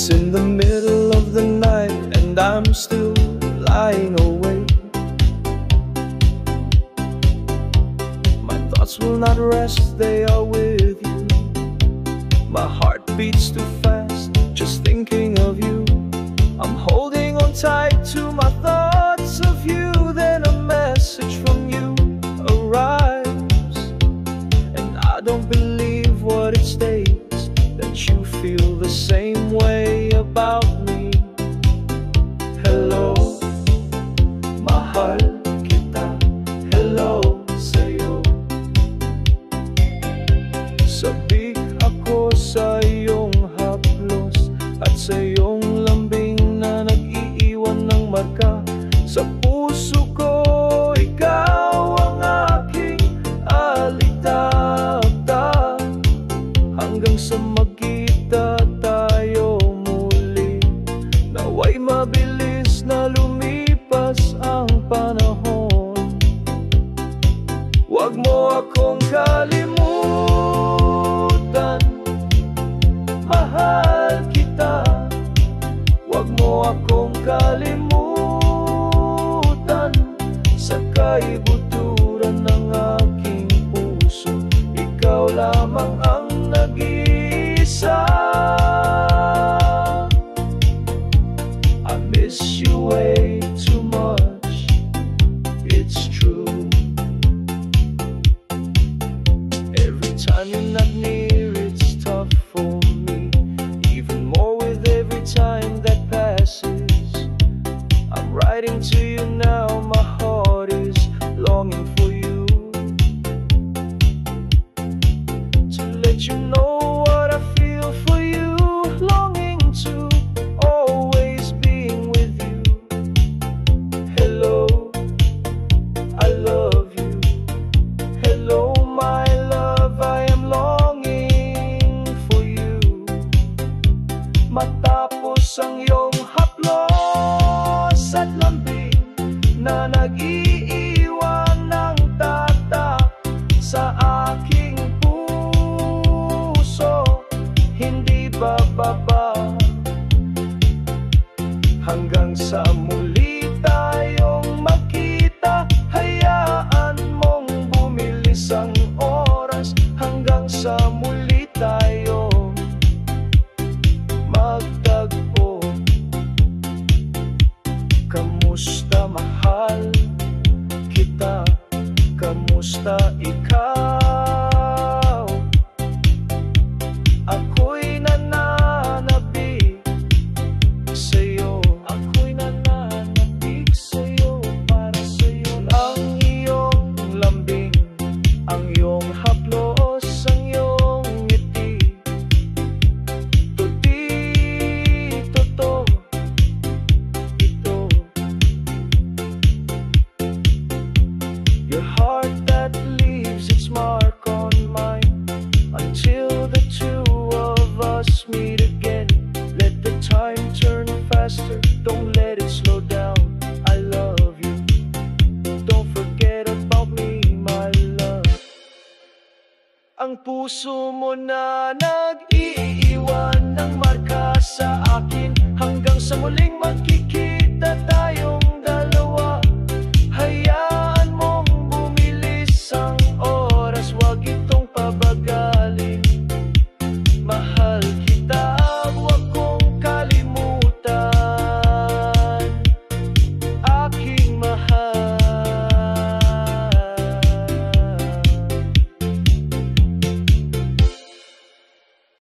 It's in the middle of the night and I'm still lying awake. My thoughts will not rest, they are with you. My heart beats too fast, just thinking of you. I'm holding on tight to my thoughts of you. Then a message from you arrives, and I don't believe what it states, that you feel the same way about me. Hello, mahal kita. Hello sa'yo. Sabik ako sa iyong haplos at sa iyong lambing na nag-iiwan ng marka sa puso ko. Ikaw ang aking aliktaktak hanggang sa magkita tayo muli. Nawa'y mabilis na lumipas ang panahon. Huwag mo akong kalimutan, mahal kita. Huwag mo akong kalimutan sa kaibuturan ng aking puso. Ikaw lamang ang nag-iisa. I miss you way too much, it's true. Every time you're not near, it's tough for me. Even more with every time that passes. I'm writing to you now, my heart is longing for you. To let you know what I feel for you, longing to always being with you. Hello, I love you. Hello, my love, I am longing for you. Matapos ang iyong haplos at lambing na nag-iiwan ng tatak sa aking puso, hindi bababa hanggang sa muli tayong magkita. Hayaan mong bumilis ang oras hanggang sa muli tayo magtagpo. Kamusta mahal kita? Kamusta ikaw? Ako'y nananabik sa'yo. Ako'y nananabik sa'yo, para sa'yo. Ang iyong lambing, ang iyong haplos, ang iyong ngiti. Totoo ito. Your heart that leaves its mark on mine until the two of us meet again. Let the time turn faster, don't let it slow down. I love you, don't forget about me, my love. Ang puso mo na nag-iiwan ng marka sa akin hanggang sa muling magkikita.